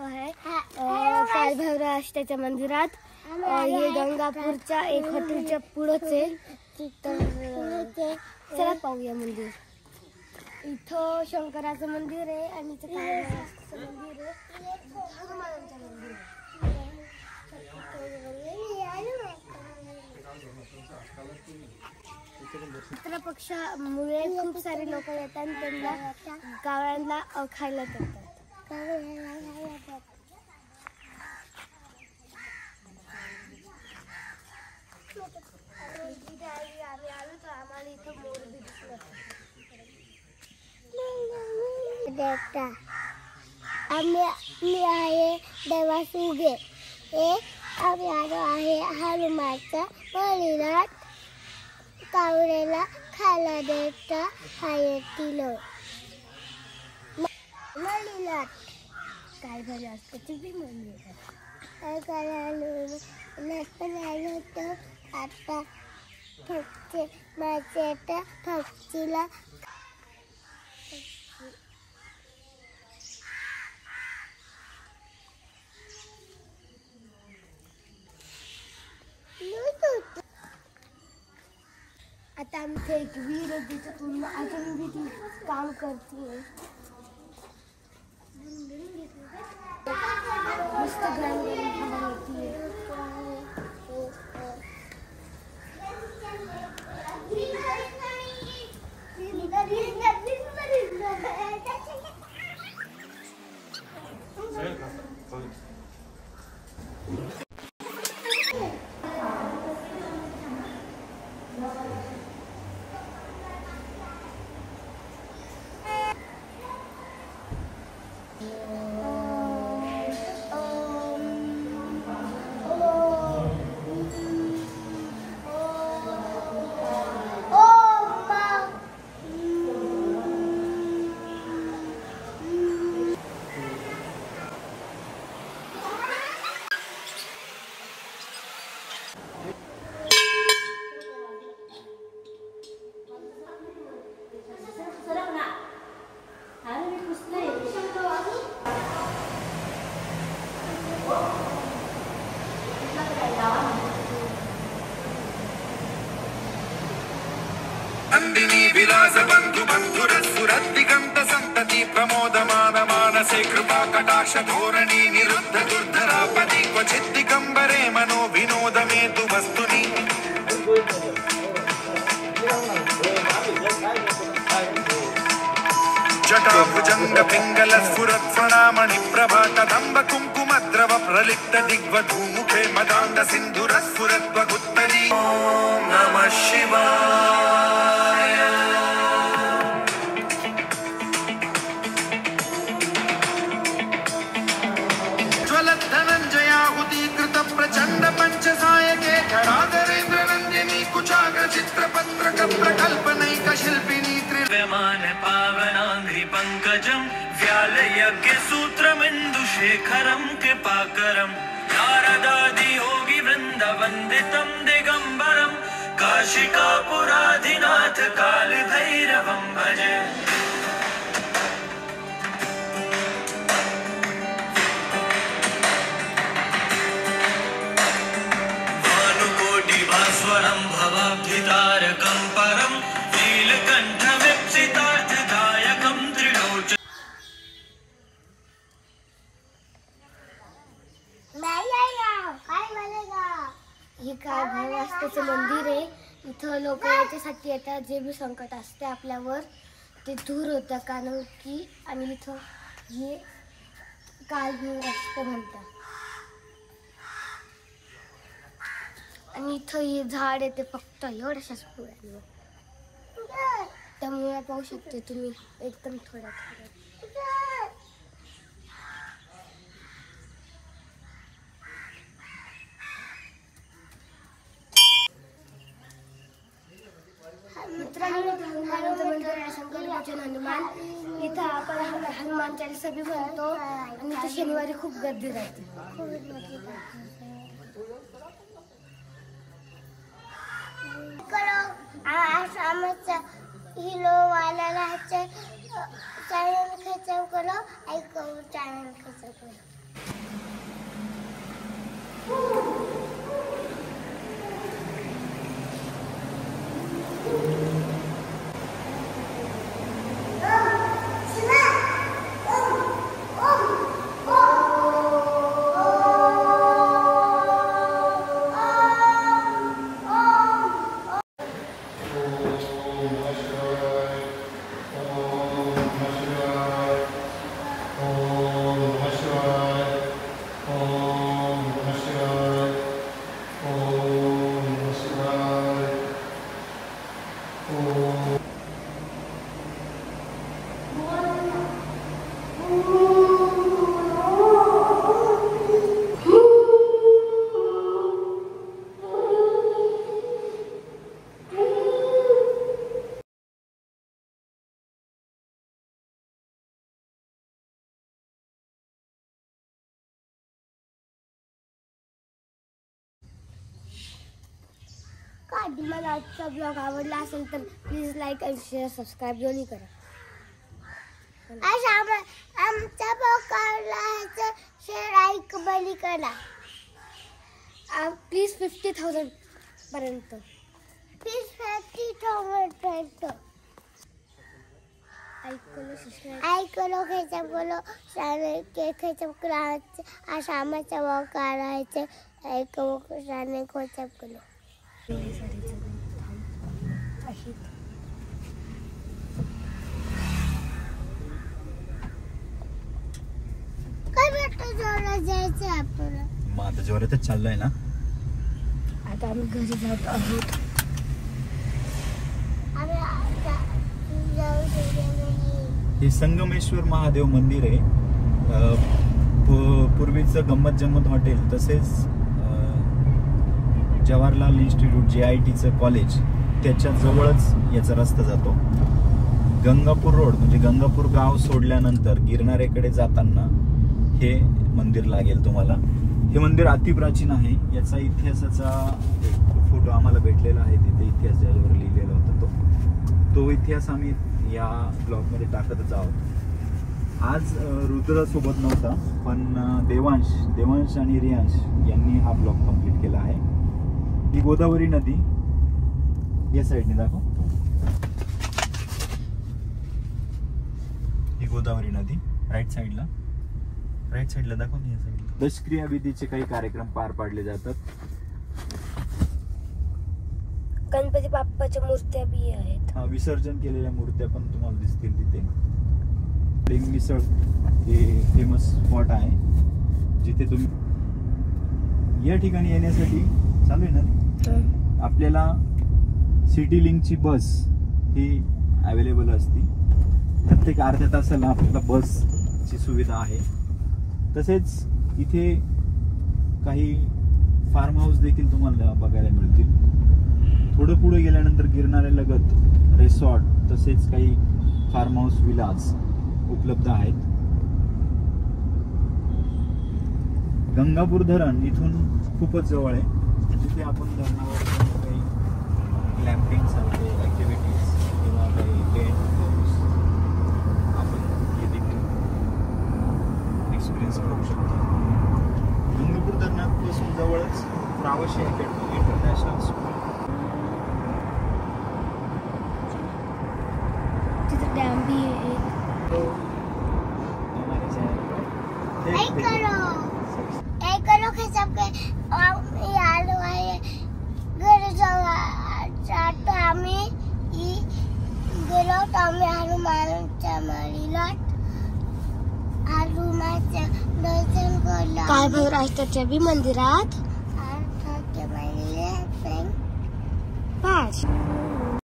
आहे काळभैरवाष्टाच्या मंदिरात. हे गंगापूरच्या एक हॉटेलच्या पुढंच आहे. तर चला पाहूया मंदिर. इथं शंकराचं मंदिर आहे आणि इथं काळभैरवाष्टाचं मंदिर आहे. हनुमानाचं मंदिर आहे. चित्र पक्षामुळे खूप सारे लोक येतात आणि त्यांना गावांना खायला देतात. आम्ही आलो तर आम्हाला इथं मोर बी दिसलं. मी आहे देवासुगे. आम्ही आलो आहे हनुमानच्या मंदिरात. कावळ्याला खायला देता आहे किलो मंदिरात. काळभैरवाष्टाची बी मंदिर आहे. पण आलो होतं आता फक्त माझ्या फक्षीला आता आमचं एक वीर आहे तिथं अजून बी ती काम करते. मस्त ग्राउंड होती. नंदिनी विलास बंधु बंधुरसुरदिगंत संतति प्रमोदमान मानसे कृपा कटाक्ष धोरणी निरुद्ध दुर्धरापति क्वचित् दिगंबरे मनो विनोद मेतु वस्तुनि जटा भुजंग पिंगल स्फुरत् प्रणामणि प्रभा कदंब कुंकुमद्रव प्रलिप्त दिग्वधूमुखे मदांग सिंधुर स्फुरत् वगुत्तरी. ओम नमः शिवाय. ज्वलत् धनंजयाहुति कृत प्रचंड पंच सायके धराधरेन्द्र नंदिनी कुचाग्र चित्रपत्रक प्रकल्पनैक शिल्पिनी त्रिव्यमान पावनांघ्रि पंकजं व्यालयज्ञ सूत्रमिन्दुशेखरं कृपाकरं नारदादि योगी वृंद वंदितं दिगंबरं काशिकापुराधिनाथ कालभैरवं भजे. भानुकोटि भास्वरं भवाब्धितारकं परं नीलकंठविप्सितार्थदायकं त्रिलोचनं. हे काळभैरवाष्टाचं मंदिर आहे. इथं लोक याच्यासाठी येतात जे बी संकट असते आपल्यावर ते दूर होतं. कारण की आणि इथं हे काळभैरवाष्ट म्हणतात. आणि इथं हे झाड आहे ते फक्त एवढ्याशाच पुढ्यावर. त्यामुळे पाहू शकते तुम्ही एकदम थोड्या थोड्या. मित्रांनो हनुमानाचं मंदिर आहे. शंकर भजन हनुमान. इथं आपण हनुमान चालीसा बी म्हणतो आणि इथं शनिवारी खूप गर्दी राहते. हिरो वाला चॅनल खर्च करो ऐको चॅनल खर्च करो. आणि मला आजचा ब्लॉग आवडला असेल तर प्लीज लाईक आणि शेअर सबस्क्राईब दोन्ही करा. आमचा ब्लॉग आवडला असेल शेअर लाईक बली करा. प्लीज 50,000 पर्यंत. प्लीज 50,000 पर्यंत. ऐकलो खेचप करो खेचप करायचे आसामाचा ब्लॉग काढायचे ऐकलो शाने खेचप करो. काय भेटतं जोरात जायचं आपल्याला. मग आता जोरातच चाललोय ना. आता आम्ही घरी जात आहोत. हे संगमेश्वर महादेव मंदिर आहे. पूर्वीचं गंमत जम्मत हॉटेल तसेच जवाहरलाल इन्स्टिट्यूट JITचं कॉलेज त्याच्या जवळच याचा रस्ता जातो. गंगापूर रोड म्हणजे गंगापूर गाव सोडल्यानंतर गिरनारेकडे जाताना हे मंदिर लागेल तुम्हाला. हे मंदिर अतिप्राचीन आहे. याचा इतिहासाचा एक फोटो आम्हाला भेटलेला आहे. तिथे इतिहास ज्यावर लिहिलेला होता तो इतिहास आम्ही या ब्लॉगमध्ये टाकतच आहोत. आज रुद्र सोबत नव्हता पण देवांश आणि रियांश यांनी हा ब्लॉग कंप्लीट केला आहे. ही गोदावरी नदी या साईडने दाखव. ही गोदावरी नदी राईट साईडला दाखव. या साईडला दशक्रिया विधीचे काही कार्यक्रम पार पाडले जातात. गणपती बाप्पाच्या मूर्त्या बी आहेत. विसर्जन केलेल्या मूर्त्या पण तुम्हाला दिसतील तिथे. लिंग मिसळ हे फेमस स्पॉट आहे जिथे तुम्ही या ठिकाणी येण्यासाठी चालू आहे ना आपल्याला सिटी लिंकची बस ही अवेलेबल असते. प्रत्येक अर्ध्या तासाला आपल्याला बसची सुविधा आहे. तसेच इथे काही फार्म हाऊस देखील तुम्हाला बघायला मिळतील. थोडं पुढे गेल्यानंतर गिरनारेलगत रिसॉर्ट तसेच काही फार्म हाऊस विलाज उपलब्ध आहेत. गंगापूर धरण इथून खूपच जवळ आहे. तिथे आपण धरणावर काही ग्लॅम्पिंग सारखे ॲक्टिव्हिटीज किंवा काही टेंट हाऊस आपण हे देखील एक्सपिरियन्स करू शकतो. गंगापूर धरणापासून जवळच फ्रावशी अकॅडमी इंटरनॅशनल स्कूल. तिथे डॅम भी आहे. करो खेचप के आलो आहे. घरी जातो आम्ही गेलो तर आम्ही हनुमानच्या मंदिरात हनुमानचं दर्शन केलं. काय भैरवाच्या बी मंदिरात.